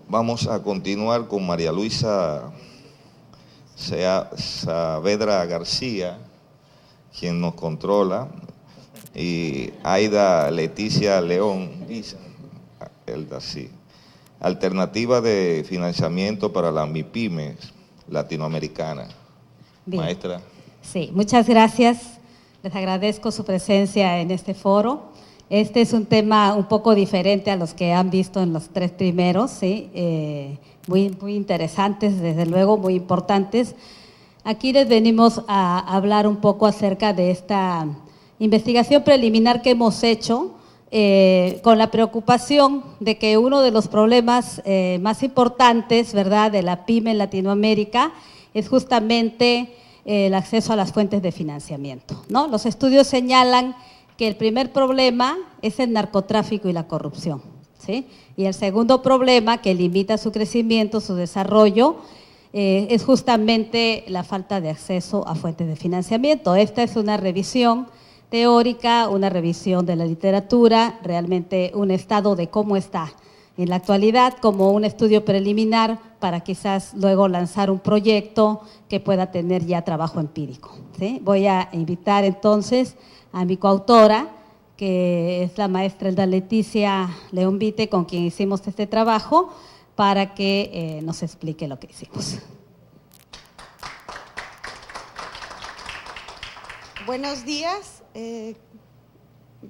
Vamos a continuar con María Luisa Saavedra García, quien nos controla, y Aida Leticia León, Elda, sí. Alternativa de financiamiento para las MIPYMES latinoamericanas. Bien. Maestra. Sí, muchas gracias. Les agradezco su presencia en este foro. Este es un tema un poco diferente a los que han visto en los tres primeros, ¿sí? Muy interesantes, desde luego, muy importantes. Aquí les venimos a hablar un poco acerca de esta investigación preliminar que hemos hecho, con la preocupación de que uno de los problemas más importantes, ¿verdad?, de la PYME en Latinoamérica es justamente el acceso a las fuentes de financiamiento, ¿no? Los estudios señalan que el primer problema es el narcotráfico y la corrupción, ¿sí? Y el segundo problema que limita su crecimiento, su desarrollo, es justamente la falta de acceso a fuentes de financiamiento. Esta es una revisión teórica, una revisión de la literatura, realmente un estado de cómo está en la actualidad, como un estudio preliminar para quizás luego lanzar un proyecto que pueda tener ya trabajo empírico, ¿sí? Voy a invitar entonces a mi coautora, que es la maestra Elda Leticia León Vite, con quien hicimos este trabajo, para que nos explique lo que hicimos. Buenos días,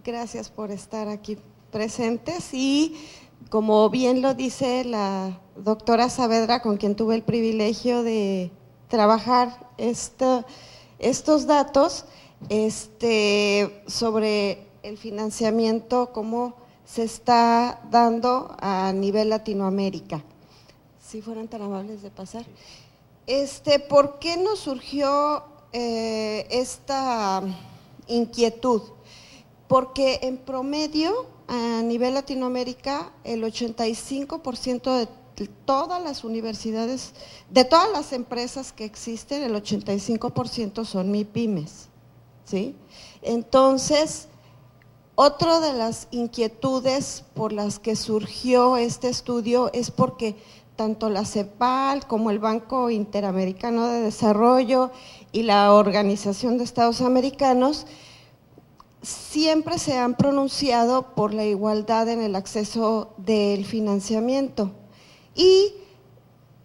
gracias por estar aquí presentes y como bien lo dice la doctora Saavedra, con quien tuve el privilegio de trabajar estos datos sobre el financiamiento, cómo se está dando a nivel Latinoamérica. Si fueran tan amables de pasar. ¿Por qué nos surgió esta inquietud? Porque en promedio a nivel Latinoamérica el 85% de todas las universidades, de todas las empresas que existen, el 85% son MIPYMES, ¿sí? Entonces, otra de las inquietudes por las que surgió este estudio es porque tanto la CEPAL como el Banco Interamericano de Desarrollo y la Organización de Estados Americanos siempre se han pronunciado por la igualdad en el acceso del financiamiento y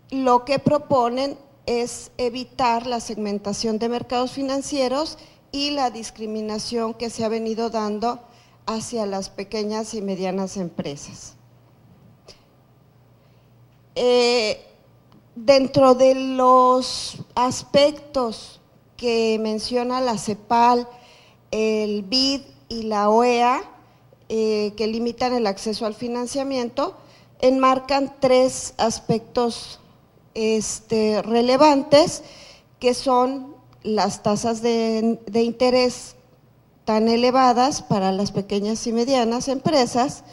lo que proponen es evitar la segmentación de mercados financieros y la discriminación que se ha venido dando hacia las pequeñas y medianas empresas. Dentro de los aspectos que menciona la CEPAL, el BID y la OEA, que limitan el acceso al financiamiento, enmarcan tres aspectos relevantes, que son las tasas de interés tan elevadas para las pequeñas y medianas empresas,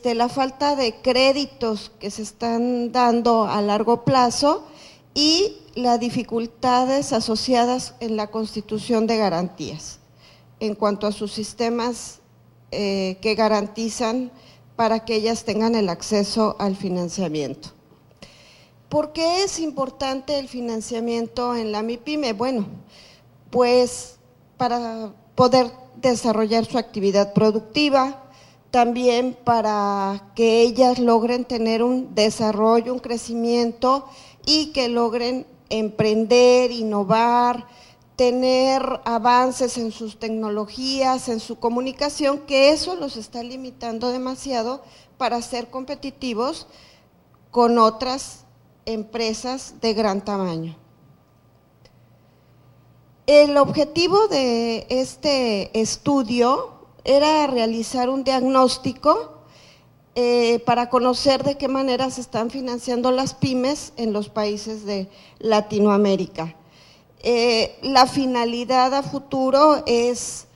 la falta de créditos que se están dando a largo plazo y las dificultades asociadas en la constitución de garantías en cuanto a sus sistemas que garantizan para que ellas tengan el acceso al financiamiento. ¿Por qué es importante el financiamiento en la MIPYME? Bueno, pues para poder desarrollar su actividad productiva, también para que ellas logren tener un desarrollo, un crecimiento y que logren emprender, innovar, tener avances en sus tecnologías, en su comunicación, que eso los está limitando demasiado para ser competitivos con otras empresas de gran tamaño. El objetivo de este estudio era realizar un diagnóstico para conocer de qué manera se están financiando las pymes en los países de Latinoamérica. La finalidad a futuro es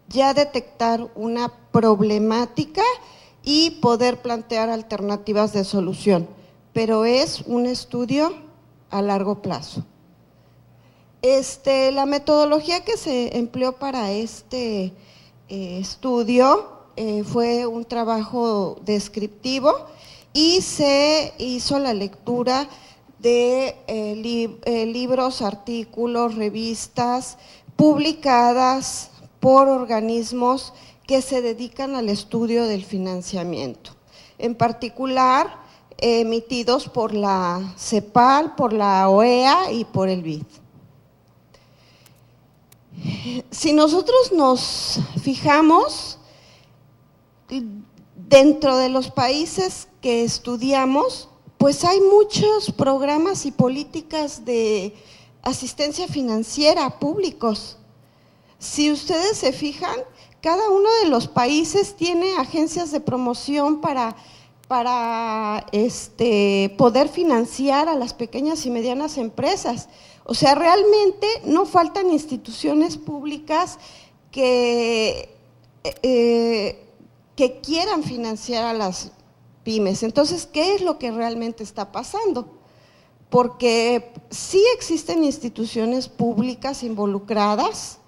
ya detectar una problemática y poder plantear alternativas de solución, pero es un estudio a largo plazo. La metodología que se empleó para este estudio fue un trabajo descriptivo y se hizo la lectura de libros, artículos, revistas publicadas por organismos que se dedican al estudio del financiamiento, en particular emitidos por la CEPAL, por la OEA y por el BID. Si nosotros nos fijamos, dentro de los países que estudiamos, pues hay muchos programas y políticas de asistencia financiera públicos. Si ustedes se fijan, cada uno de los países tiene agencias de promoción para poder financiar a las pequeñas y medianas empresas. O sea, realmente no faltan instituciones públicas que quieran financiar a las pymes. Entonces, ¿qué es lo que realmente está pasando? Porque sí existen instituciones públicas involucradas,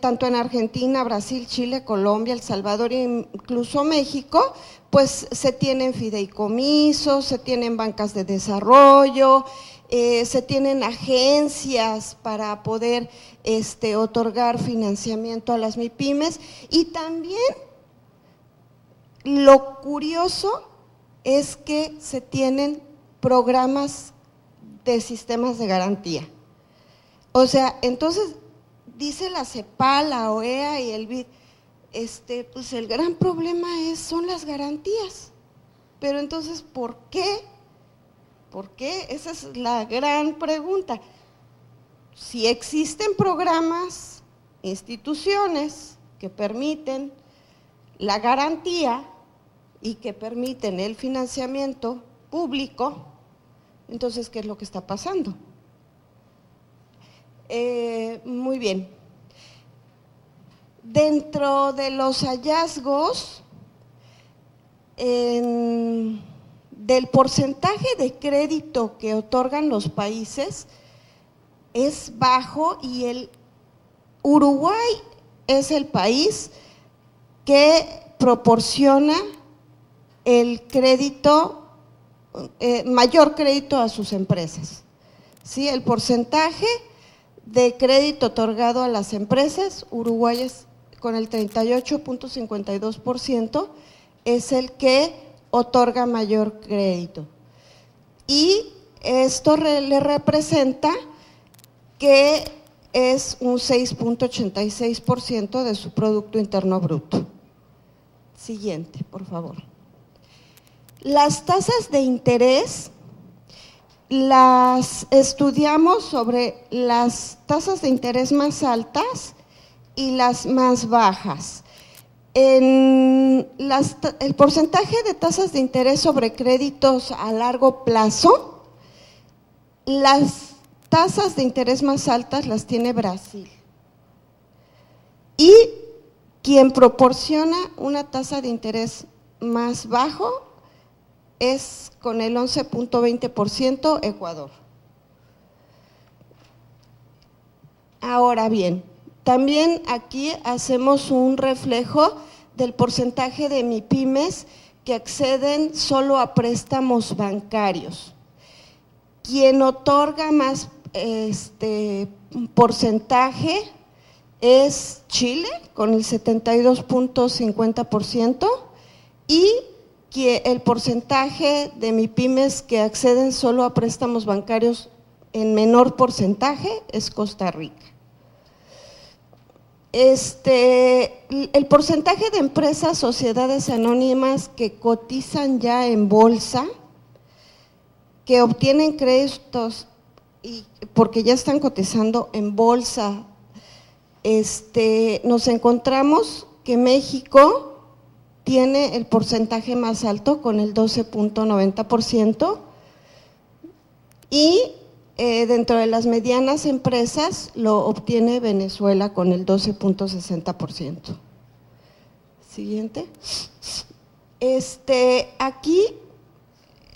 tanto en Argentina, Brasil, Chile, Colombia, El Salvador e incluso México, pues se tienen fideicomisos, se tienen bancas de desarrollo, se tienen agencias para poder otorgar financiamiento a las MIPYMES, y también lo curioso es que se tienen programas de sistemas de garantía. O sea, entonces dice la CEPAL, la OEA y el BID, pues el gran problema son las garantías. Pero entonces, ¿por qué? ¿Por qué? Esa es la gran pregunta. Si existen programas, instituciones que permiten la garantía y que permiten el financiamiento público, entonces, ¿qué es lo que está pasando? Muy bien. Dentro de los hallazgos del porcentaje de crédito que otorgan los países es bajo, y el Uruguay es el país que proporciona el crédito, mayor crédito a sus empresas. ¿Sí? El porcentaje de crédito otorgado a las empresas, Uruguay es con el 38.52%, es el que otorga mayor crédito. Y esto le representa que es un 6.86% de su Producto Interno Bruto. Siguiente, por favor. Las tasas de interés las estudiamos sobre las tasas de interés más altas y las más bajas. El porcentaje de tasas de interés sobre créditos a largo plazo, las tasas de interés más altas las tiene Brasil. Y quien proporciona una tasa de interés más bajo es con el 11.20% Ecuador. Ahora bien, también aquí hacemos un reflejo del porcentaje de MIPYMES que acceden solo a préstamos bancarios. Quien otorga más porcentaje es Chile, con el 72.50%, y que el porcentaje de MIPYMES que acceden solo a préstamos bancarios en menor porcentaje es Costa Rica. El porcentaje de empresas, sociedades anónimas que cotizan ya en bolsa, que obtienen créditos y porque ya están cotizando en bolsa, nos encontramos que México tiene el porcentaje más alto con el 12.90%, y dentro de las medianas empresas lo obtiene Venezuela con el 12.60%. Siguiente. Aquí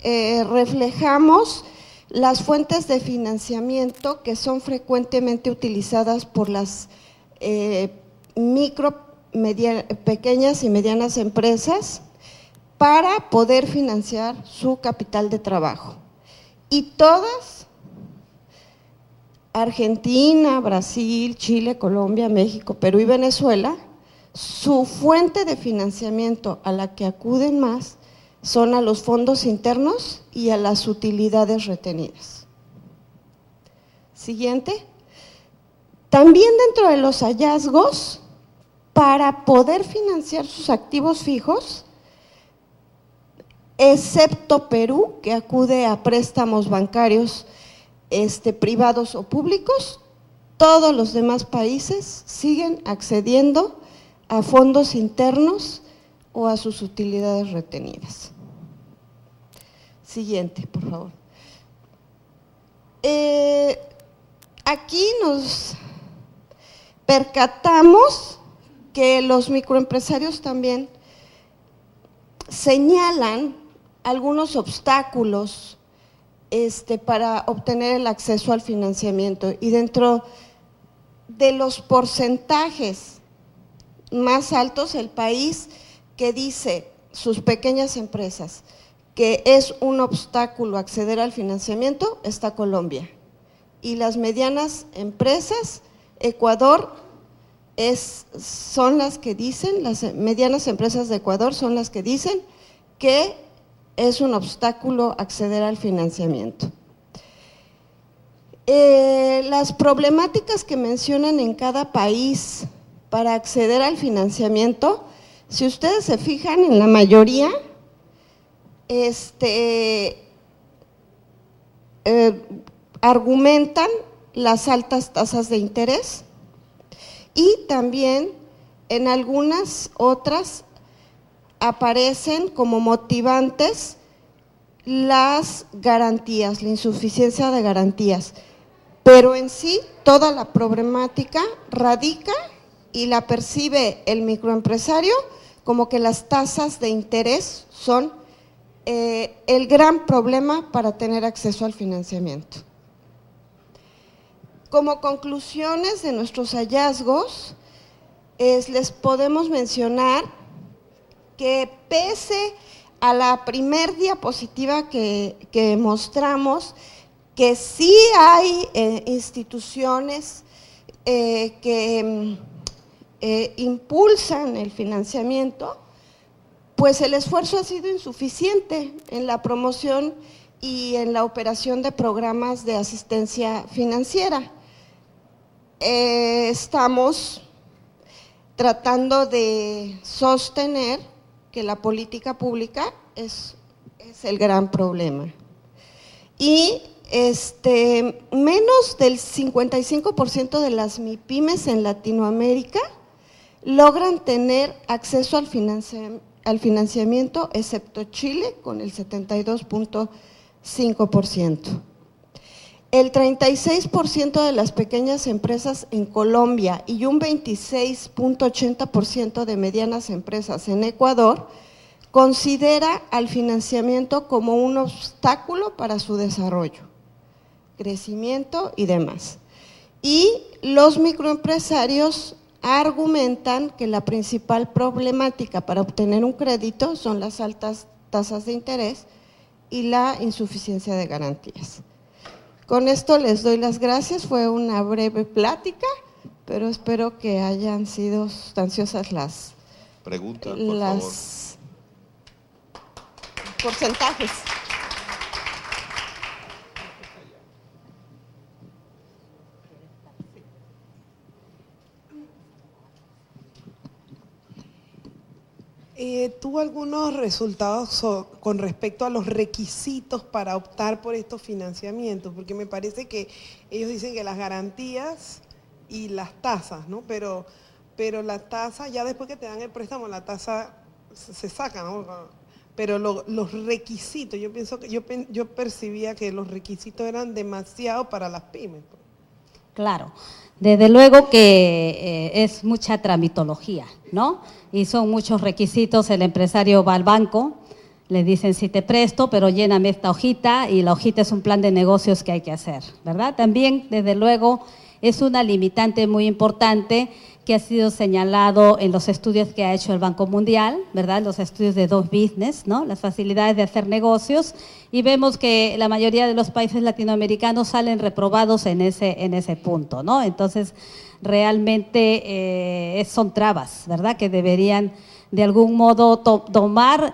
reflejamos las fuentes de financiamiento que son frecuentemente utilizadas por las pequeñas y medianas empresas para poder financiar su capital de trabajo. Y todas, Argentina, Brasil, Chile, Colombia, México, Perú y Venezuela, su fuente de financiamiento a la que acuden más son a los fondos internos y a las utilidades retenidas. Siguiente. También dentro de los hallazgos, para poder financiar sus activos fijos, excepto Perú, que acude a préstamos bancarios privados o públicos, todos los demás países siguen accediendo a fondos internos o a sus utilidades retenidas. Siguiente, por favor. Aquí nos percatamos que los microempresarios también señalan algunos obstáculos para obtener el acceso al financiamiento, y dentro de los porcentajes más altos, el país que dice sus pequeñas empresas que es un obstáculo acceder al financiamiento está Colombia, y las medianas empresas, Ecuador son las que dicen, las medianas empresas de Ecuador son las que dicen que es un obstáculo acceder al financiamiento. Las problemáticas que mencionan en cada país para acceder al financiamiento, si ustedes se fijan, en la mayoría argumentan las altas tasas de interés, y también en algunas otras aparecen como motivantes las garantías, la insuficiencia de garantías, pero en sí toda la problemática radica y la percibe el microempresario como que las tasas de interés son el gran problema para tener acceso al financiamiento. Como conclusiones de nuestros hallazgos, les podemos mencionar que pese a la primer diapositiva que mostramos, que sí hay instituciones que impulsan el financiamiento, pues el esfuerzo ha sido insuficiente en la promoción y en la operación de programas de asistencia financiera. Estamos tratando de sostener que la política pública es el gran problema. Y menos del 55% de las MIPYMES en Latinoamérica logran tener acceso al financiamiento, excepto Chile, con el 72.5%. El 36% de las pequeñas empresas en Colombia y un 26.80% de medianas empresas en Ecuador considera al financiamiento como un obstáculo para su desarrollo, crecimiento y demás. Y los microempresarios argumentan que la principal problemática para obtener un crédito son las altas tasas de interés y la insuficiencia de garantías. Con esto les doy las gracias, fue una breve plática, pero espero que hayan sido sustanciosas las preguntas, por favor. Porcentajes. ¿Tuvo algunos resultados con respecto a los requisitos para optar por estos financiamientos? Porque me parece que ellos dicen que las garantías y las tasas, ¿no? Pero la tasa, ya después que te dan el préstamo, la tasa se saca, ¿no? Pero los requisitos, yo pienso que yo percibía que los requisitos eran demasiado para las pymes. Claro, desde luego que es mucha tramitología, ¿no? Y son muchos requisitos. El empresario va al banco, le dicen sí te presto, pero lléname esta hojita, y la hojita es un plan de negocios que hay que hacer, ¿verdad? También, desde luego, es una limitante muy importante que ha sido señalado en los estudios que ha hecho el Banco Mundial, ¿verdad? Los estudios de Doing Business, ¿no? Las facilidades de hacer negocios, y vemos que la mayoría de los países latinoamericanos salen reprobados en ese punto, ¿no? Entonces, realmente son trabas, ¿verdad? Que deberían de algún modo tomar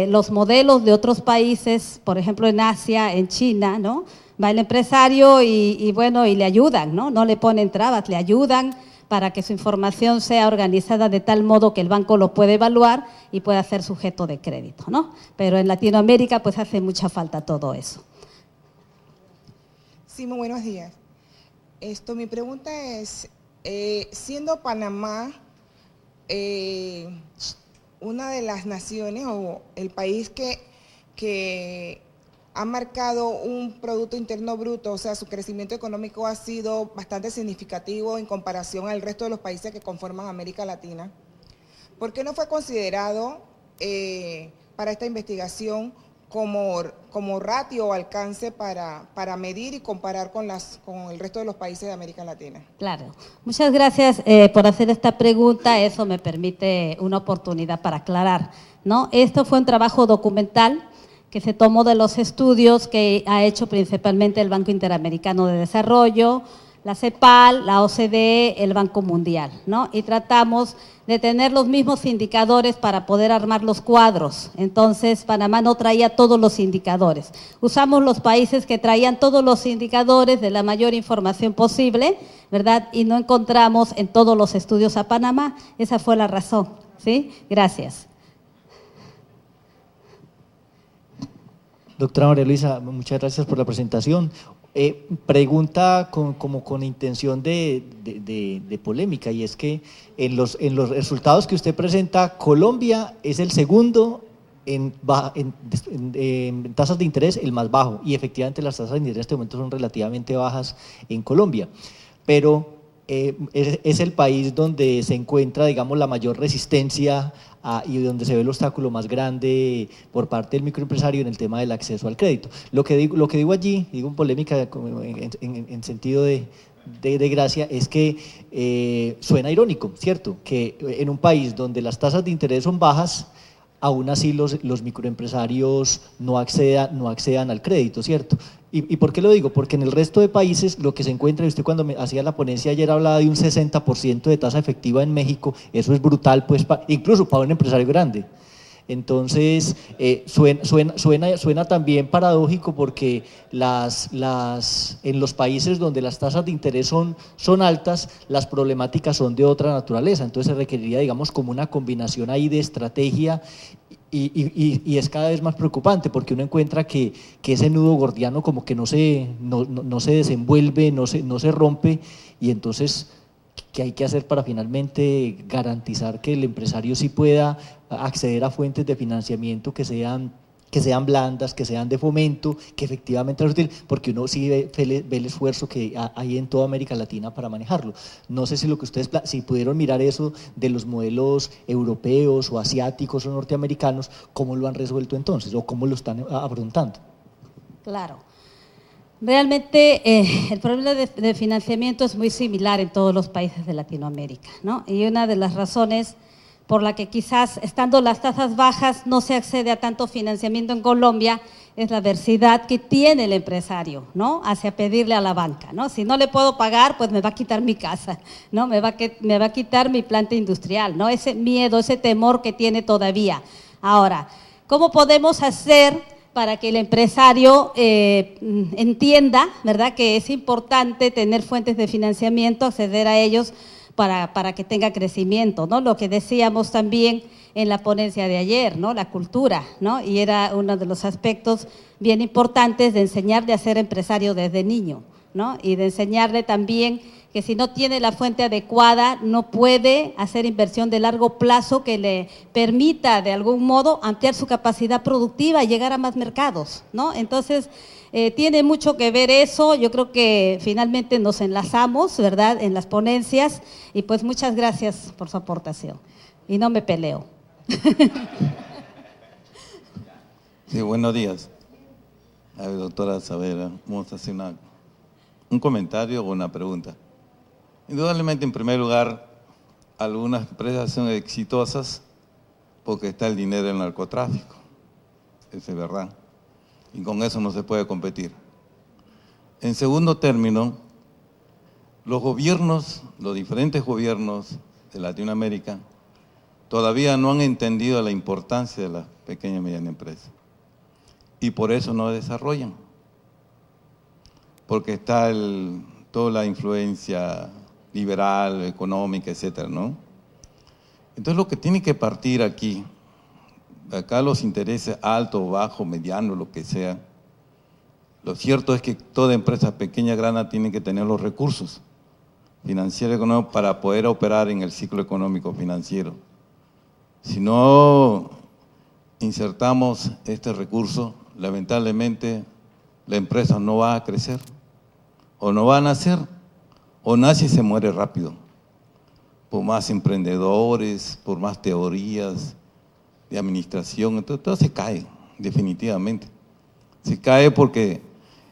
los modelos de otros países, por ejemplo en Asia, en China, ¿no? Va el empresario y bueno, y le ayudan, ¿no? No le ponen trabas, le ayudan para que su información sea organizada de tal modo que el banco lo puede evaluar y pueda ser sujeto de crédito, ¿no? Pero en Latinoamérica pues hace mucha falta todo eso. Sí, muy buenos días. Mi pregunta es, siendo Panamá una de las naciones o el país que ha marcado un Producto Interno Bruto, o sea, su crecimiento económico ha sido bastante significativo en comparación al resto de los países que conforman América Latina. ¿Por qué no fue considerado para esta investigación como ratio o alcance para medir y comparar con el resto de los países de América Latina? Claro. Muchas gracias por hacer esta pregunta. Eso me permite una oportunidad para aclarar, ¿no? Esto fue un trabajo documental que se tomó de los estudios que ha hecho principalmente el Banco Interamericano de Desarrollo, la CEPAL, la OCDE, el Banco Mundial, ¿no? Y tratamos de tener los mismos indicadores para poder armar los cuadros. Entonces, Panamá no traía todos los indicadores. Usamos los países que traían todos los indicadores de la mayor información posible, ¿verdad? Y no encontramos en todos los estudios a Panamá. Esa fue la razón, ¿sí? Gracias. Doctora María Luisa, muchas gracias por la presentación. Pregunta como con intención de polémica, y es que en los resultados que usted presenta, Colombia es el segundo en tasas de interés, el más bajo, y efectivamente las tasas de interés en este momento son relativamente bajas en Colombia, pero es el país donde se encuentra, digamos, la mayor resistencia y donde se ve el obstáculo más grande por parte del microempresario en el tema del acceso al crédito. Lo que digo allí, digo en polémica en sentido de gracia, es que suena irónico, ¿cierto? Que en un país donde las tasas de interés son bajas, aún así los microempresarios no accedan al crédito, ¿cierto? ¿Y por qué lo digo? Porque en el resto de países lo que se encuentra, y usted cuando me hacía la ponencia ayer hablaba de un 60% de tasa efectiva en México, eso es brutal, pues incluso para un empresario grande. Entonces, suena también paradójico porque en los países donde las tasas de interés son altas, las problemáticas son de otra naturaleza, entonces se requeriría, digamos, como una combinación ahí de estrategia y es cada vez más preocupante porque uno encuentra que ese nudo gordiano como que no se desenvuelve, no se rompe, y entonces ¿qué hay que hacer para finalmente garantizar que el empresario sí pueda acceder a fuentes de financiamiento que sean blandas, que sean de fomento, que efectivamente es útil, porque uno sí ve el esfuerzo que hay en toda América Latina para manejarlo? No sé si lo que ustedes, si pudieron mirar eso de los modelos europeos o asiáticos o norteamericanos, ¿cómo lo han resuelto entonces o cómo lo están afrontando? Claro. Realmente el problema de financiamiento es muy similar en todos los países de Latinoamérica, ¿no? Y una de las razones por la que quizás estando las tasas bajas no se accede a tanto financiamiento en Colombia es la adversidad que tiene el empresario, ¿no? Hacia pedirle a la banca, ¿no? Si no le puedo pagar, pues me va a quitar mi casa, ¿no? Me va a quitar mi planta industrial, ¿no? Ese miedo, ese temor que tiene todavía. Ahora, ¿cómo podemos hacer para que el empresario entienda, ¿verdad?, que es importante tener fuentes de financiamiento, acceder a ellos para que tenga crecimiento, ¿no? Lo que decíamos también en la ponencia de ayer, ¿no? La cultura, ¿no? Y era uno de los aspectos bien importantes de enseñarle a ser empresario desde niño, ¿no? Y de enseñarle también que si no tiene la fuente adecuada no puede hacer inversión de largo plazo que le permita de algún modo ampliar su capacidad productiva y llegar a más mercados, ¿no? Entonces, tiene mucho que ver eso. Yo creo que finalmente nos enlazamos, ¿verdad?, en las ponencias, y pues muchas gracias por su aportación. Y no me peleo. Sí, buenos días. A ver, doctora Saavedra, vamos a hacer un comentario o una pregunta. Indudablemente, en primer lugar, algunas empresas son exitosas porque está el dinero del narcotráfico. Eso es verdad. Y con eso no se puede competir. En segundo término, los gobiernos, los diferentes gobiernos de Latinoamérica, todavía no han entendido la importancia de las pequeñas y medianas empresas. Y por eso no desarrollan. Porque está toda la influencia liberal, económica, etcétera, ¿no? Entonces lo que tiene que partir aquí, acá los intereses alto, bajo, mediano, lo que sea, lo cierto es que toda empresa pequeña, grande, tiene que tener los recursos financieros económicos para poder operar en el ciclo económico financiero. Si no insertamos este recurso, lamentablemente la empresa no va a crecer, o no va a nacer, o nace y se muere rápido, por más emprendedores, por más teorías de administración, entonces todo se cae, definitivamente. Se cae porque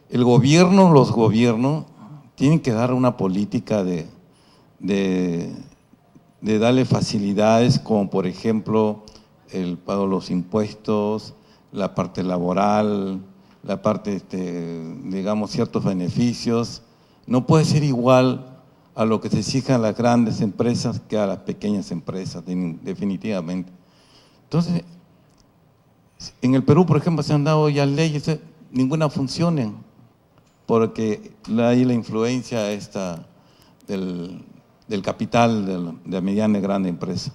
el gobierno, los gobiernos, tienen que dar una política de darle facilidades, como por ejemplo el pago de los impuestos, la parte laboral, la parte, digamos, ciertos beneficios. No puede ser igual a lo que se exige a las grandes empresas que a las pequeñas empresas, definitivamente. Entonces, en el Perú, por ejemplo, se han dado ya leyes, ninguna funciona, porque hay la influencia esta del capital de la mediana y grande empresa.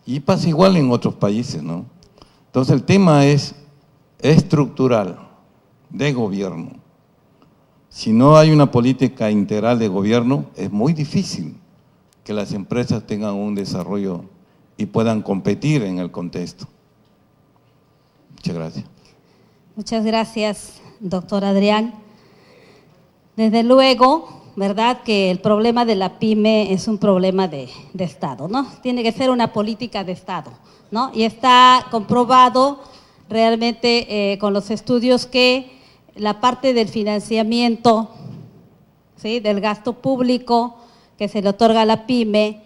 Y pasa igual en otros países, ¿no? Entonces el tema es estructural, de gobierno. Si no hay una política integral de gobierno, es muy difícil que las empresas tengan un desarrollo y puedan competir en el contexto. Muchas gracias. Muchas gracias, doctor Adrián. Desde luego, ¿verdad?, que el problema de la pyme es un problema de Estado, ¿no? Tiene que ser una política de Estado, ¿no? Y está comprobado realmente con los estudios que la parte del financiamiento, ¿sí?, del gasto público que se le otorga a la pyme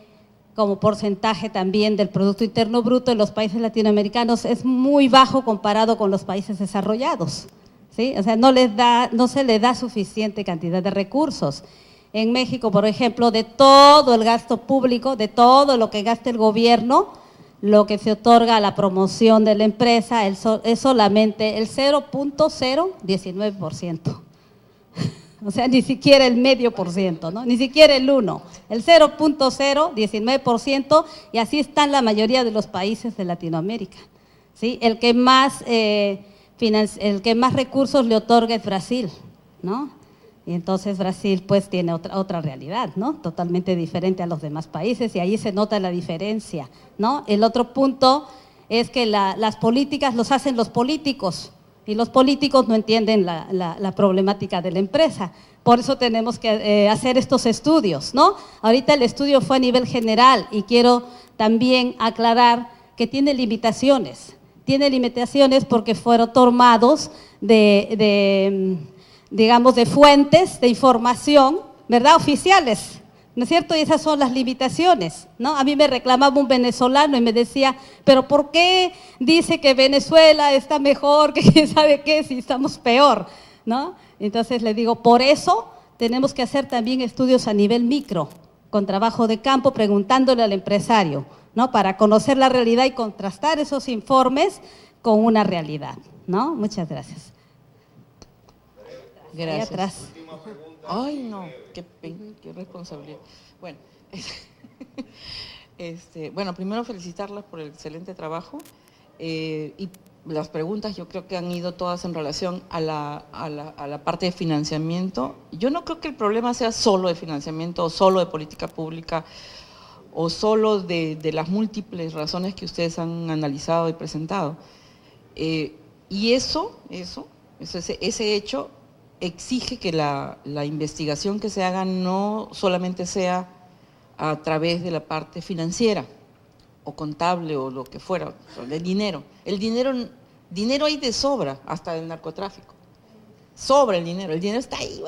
como porcentaje también del Producto Interno Bruto en los países latinoamericanos es muy bajo comparado con los países desarrollados, ¿sí? O sea, no se le da suficiente cantidad de recursos. En México, por ejemplo, de todo el gasto público, de todo lo que gasta el gobierno, lo que se otorga a la promoción de la empresa es solamente el 0.019%. O sea, ni siquiera el 0.5%, ¿no? Ni siquiera el 1%, el 0.019%, y así están la mayoría de los países de Latinoamérica, ¿sí? El que más recursos le otorga es Brasil, ¿no? Y entonces Brasil pues tiene otra realidad, ¿no? Totalmente diferente a los demás países, y ahí se nota la diferencia, ¿no? El otro punto es que las políticas los hacen los políticos, y los políticos no entienden la problemática de la empresa. Por eso tenemos que hacer estos estudios, ¿no? Ahorita el estudio fue a nivel general y quiero también aclarar que tiene limitaciones. Tiene limitaciones porque fueron tomados digamos, de fuentes de información, ¿verdad?, oficiales, ¿no es cierto? Y esas son las limitaciones, ¿no? A mí me reclamaba un venezolano y me decía, pero ¿por qué dice que Venezuela está mejor, que quién sabe qué, si estamos peor, ¿no? Entonces le digo, por eso tenemos que hacer también estudios a nivel micro, con trabajo de campo, preguntándole al empresario, ¿no?, para conocer la realidad y contrastar esos informes con una realidad, ¿no? Muchas gracias. Gracias. Ahí atrás. Ay, no, qué responsabilidad. Bueno, bueno, primero felicitarlas por el excelente trabajo y las preguntas yo creo que han ido todas en relación a la parte de financiamiento. Yo no creo que el problema sea solo de financiamiento o solo de política pública o solo de las múltiples razones que ustedes han analizado y presentado. Y ese hecho exige que la investigación que se haga no solamente sea a través de la parte financiera o contable o lo que fuera, del dinero. El dinero hay de sobra, hasta del narcotráfico. Sobra el dinero está ahí,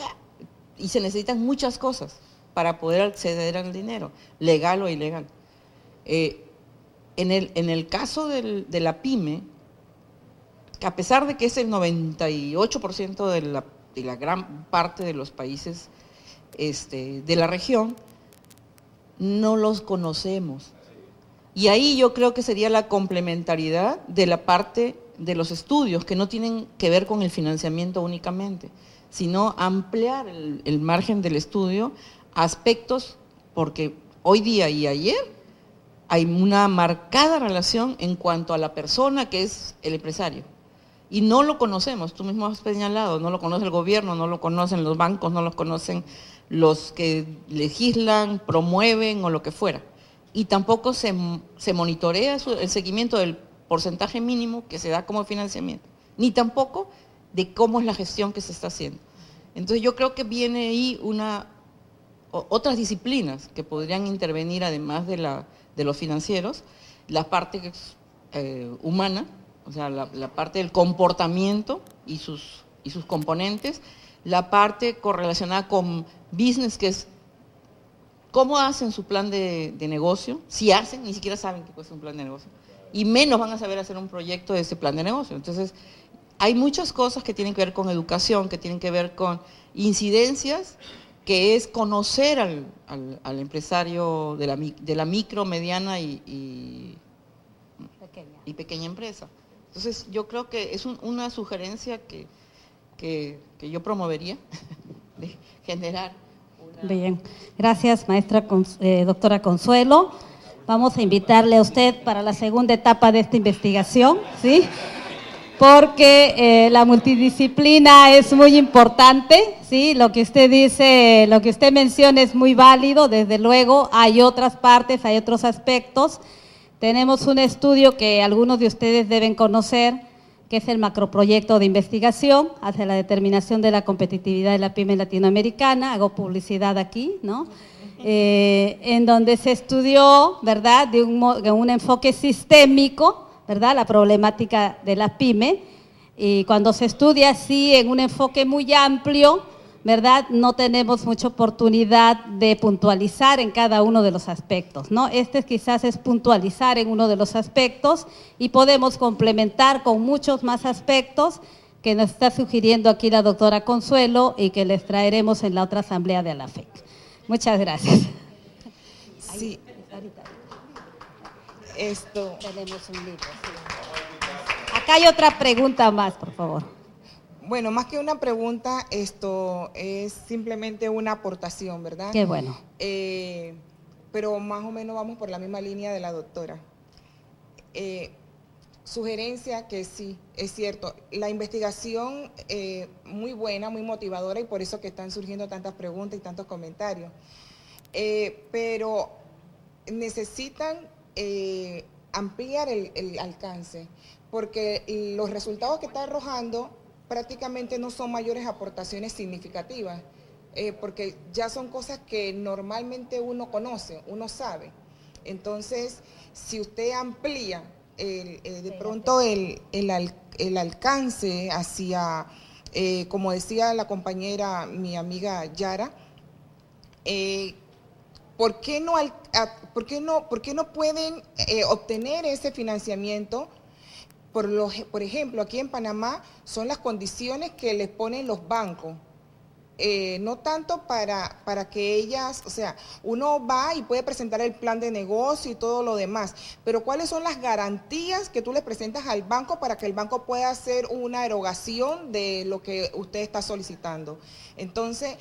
y se necesitan muchas cosas para poder acceder al dinero, legal o ilegal. En el caso de la pyme, que a pesar de que es el 98% de la gran parte de los países de la región, no los conocemos. Y ahí yo creo que sería la complementariedad de la parte de los estudios, que no tienen que ver con el financiamiento únicamente, sino ampliar el margen del estudio a aspectos, porque hoy día y ayer hay una marcada relación en cuanto a la persona que es el empresario. Y no lo conocemos, tú mismo has señalado, no lo conoce el gobierno, no lo conocen los bancos, no lo conocen los que legislan, promueven o lo que fuera. Y tampoco se monitorea el seguimiento del porcentaje mínimo que se da como financiamiento, ni tampoco de cómo es la gestión que se está haciendo. Entonces yo creo que viene ahí otras disciplinas que podrían intervenir además de los financieros, la parte humana, o sea, la parte del comportamiento y sus componentes, la parte correlacionada con business, que es cómo hacen su plan de negocio, si hacen, ni siquiera saben que es un plan de negocio, y menos van a saber hacer un proyecto de ese plan de negocio. Entonces, hay muchas cosas que tienen que ver con educación, que tienen que ver con incidencias, que es conocer al empresario de la micro, mediana y pequeña empresa. Entonces, yo creo que es una sugerencia que yo promovería, de generar una... Bien, gracias maestra doctora Consuelo. Vamos a invitarle a usted para la segunda etapa de esta investigación, ¿sí? Porque la multidisciplina es muy importante, ¿sí? Lo que usted dice, lo que usted menciona es muy válido, desde luego hay otras partes, hay otros aspectos. Tenemos un estudio que algunos de ustedes deben conocer, que es el macroproyecto de investigación hacia la determinación de la competitividad de la pyme latinoamericana. Hago publicidad aquí, ¿no? En donde se estudió, ¿verdad?, de un enfoque sistémico, ¿verdad?, la problemática de la pyme. Y cuando se estudia así en un enfoque muy amplio, ¿verdad?, no tenemos mucha oportunidad de puntualizar en cada uno de los aspectos, ¿no? Quizás es puntualizar en uno de los aspectos y podemos complementar con muchos más aspectos que nos está sugiriendo aquí la doctora Consuelo y que les traeremos en la otra asamblea de la FEC. Muchas gracias. Sí. Tenemos un libro. Sí. Acá hay otra pregunta más, por favor. Bueno, más que una pregunta, esto es simplemente una aportación, ¿verdad? Qué bueno. Pero más o menos vamos por la misma línea de la doctora. Sugerencia que sí, es cierto, la investigación muy buena, muy motivadora, y por eso que están surgiendo tantas preguntas y tantos comentarios. Pero necesitan ampliar el alcance, porque los resultados que está arrojando prácticamente no son mayores aportaciones significativas, porque ya son cosas que normalmente uno conoce, uno sabe. Entonces, si usted amplía de pronto el alcance hacia, como decía la compañera, mi amiga Yara, ¿por qué no pueden obtener ese financiamiento? Por ejemplo, aquí en Panamá son las condiciones que les ponen los bancos, no tanto para que ellas, o sea, uno va y puede presentar el plan de negocio y todo lo demás, pero ¿cuáles son las garantías que tú le presentas al banco para que el banco pueda hacer una erogación de lo que usted está solicitando? Entonces,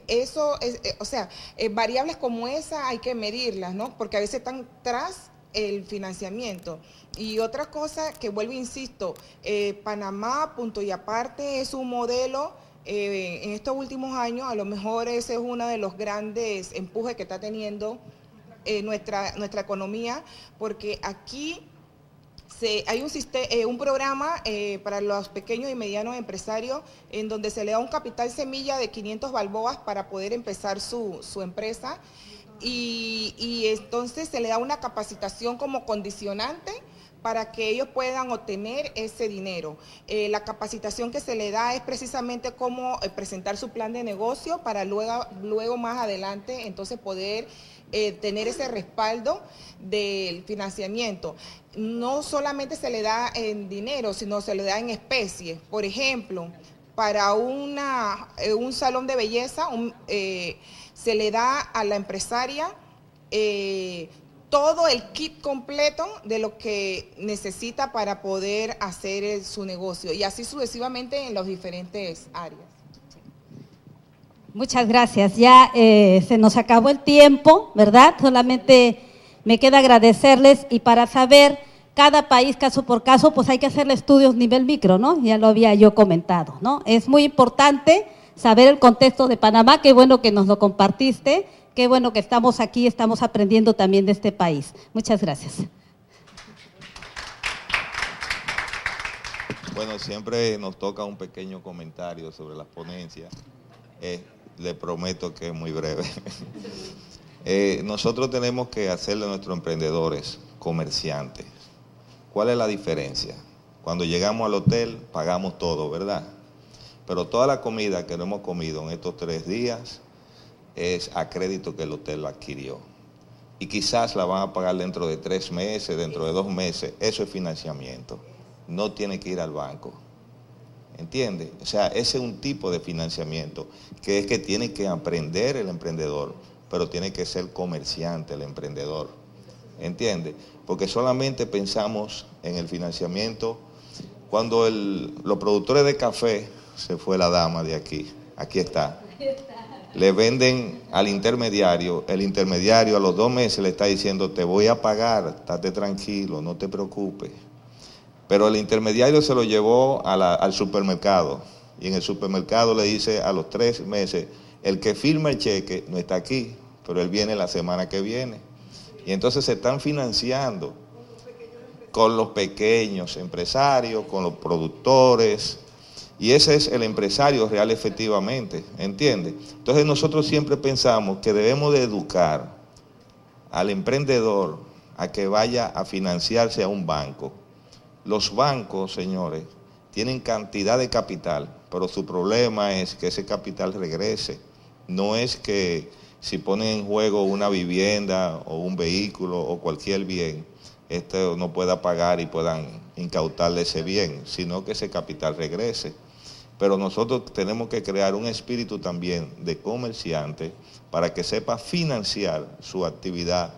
eso es, o sea, variables como esa hay que medirlas, ¿no? Porque a veces están tras el financiamiento. Y otra cosa que vuelvo, insisto, Panamá, punto y aparte, es un modelo en estos últimos años, a lo mejor ese es uno de los grandes empujes que está teniendo nuestra economía, porque aquí hay un programa para los pequeños y medianos empresarios en donde se le da un capital semilla de 500 balboas para poder empezar su empresa, y entonces se le da una capacitación como condicionante para que ellos puedan obtener ese dinero. La capacitación que se le da es precisamente cómo presentar su plan de negocio para luego más adelante entonces poder tener ese respaldo del financiamiento. No solamente se le da en dinero, sino se le da en especie. Por ejemplo, para un salón de belleza se le da a la empresaria todo el kit completo de lo que necesita para poder hacer su negocio, y así sucesivamente en las diferentes áreas. Muchas gracias. Ya se nos acabó el tiempo, ¿verdad? Solamente me queda agradecerles, y para saber cada país caso por caso, pues hay que hacerle estudios nivel micro, ¿no? Ya lo había yo comentado, ¿no? Es muy importante saber el contexto de Panamá. Qué bueno que nos lo compartiste, qué bueno que estamos aquí, estamos aprendiendo también de este país. Muchas gracias. Bueno, siempre nos toca un pequeño comentario sobre las ponencias. Le prometo que es muy breve. Nosotros tenemos que hacerle a nuestros emprendedores comerciantes. ¿Cuál es la diferencia? Cuando llegamos al hotel pagamos todo, ¿verdad? Pero toda la comida que no hemos comido en estos 3 días es a crédito que el hotel lo adquirió. Y quizás la van a pagar dentro de 3 meses, dentro de 2 meses. Eso es financiamiento. No tiene que ir al banco. ¿Entiende? O sea, ese es un tipo de financiamiento que es que tiene que aprender el emprendedor, pero tiene que ser comerciante el emprendedor. ¿Entiende? Porque solamente pensamos en el financiamiento cuando los productores de café, se fue la dama de aquí está, le venden al intermediario, el intermediario a los 2 meses le está diciendo, te voy a pagar, estate tranquilo, no te preocupes. Pero el intermediario se lo llevó al supermercado, y en el supermercado le dice a los 3 meses, el que firma el cheque no está aquí, pero él viene la semana que viene. Y entonces se están financiando con los pequeños empresarios, con los productores, y ese es el empresario real efectivamente, ¿entiende? Entonces nosotros siempre pensamos que debemos de educar al emprendedor a que vaya a financiarse a un banco. Los bancos, señores, tienen cantidad de capital, pero su problema es que ese capital regrese. No es que si ponen en juego una vivienda o un vehículo o cualquier bien, no pueda pagar y puedan incautarle ese bien, sino que ese capital regrese. Pero nosotros tenemos que crear un espíritu también de comerciante para que sepa financiar su actividad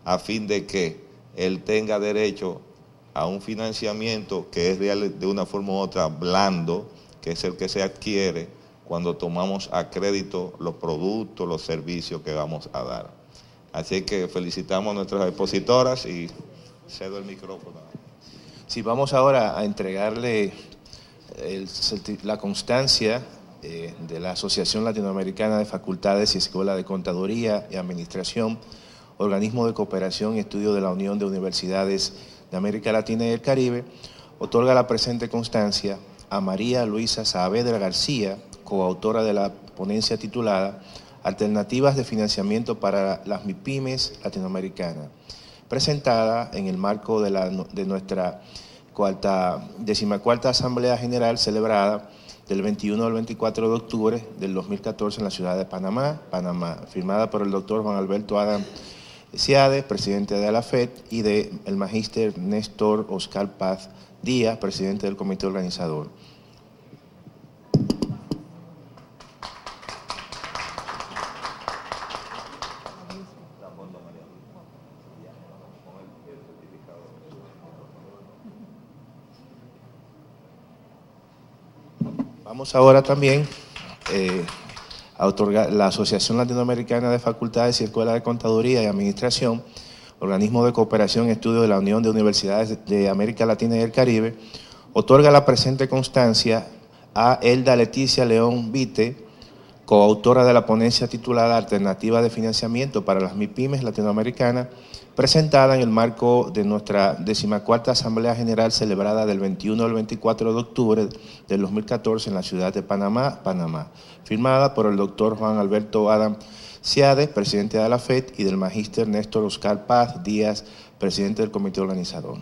a fin de que él tenga derecho a un financiamiento que es real de una forma u otra blando, que es el que se adquiere cuando tomamos a crédito los productos, los servicios que vamos a dar. Así que felicitamos a nuestras expositoras y cedo el micrófono. Sí, vamos ahora a entregarle la constancia de la Asociación Latinoamericana de Facultades y Escuela de Contaduría y Administración, organismo de cooperación y estudio de la Unión de Universidades de América Latina y el Caribe. Otorga la presente constancia a María Luisa Saavedra García, coautora de la ponencia titulada Alternativas de financiamiento para las MIPYMES latinoamericanas, presentada en el marco de nuestra 14ª Asamblea General celebrada del 21 al 24 de octubre del 2014 en la ciudad de Panamá, firmada por el doctor Juan Alberto Adam Ciade, presidente de la FED, y del magíster Néstor Oscar Paz Díaz, presidente del comité organizador. Vamos ahora también a otorgar la Asociación Latinoamericana de Facultades y Escuela de Contaduría y Administración, organismo de cooperación y estudio de la Unión de Universidades de América Latina y el Caribe, otorga la presente constancia a Elda Leticia León Vite, coautora de la ponencia titulada Alternativa de financiamiento para las MIPYMES latinoamericanas, presentada en el marco de nuestra 14ª Asamblea General celebrada del 21 al 24 de octubre del 2014 en la ciudad de Panamá, firmada por el doctor Juan Alberto Adam Ciade, presidente de la FED, y del magíster Néstor Oscar Paz Díaz, presidente del comité organizador.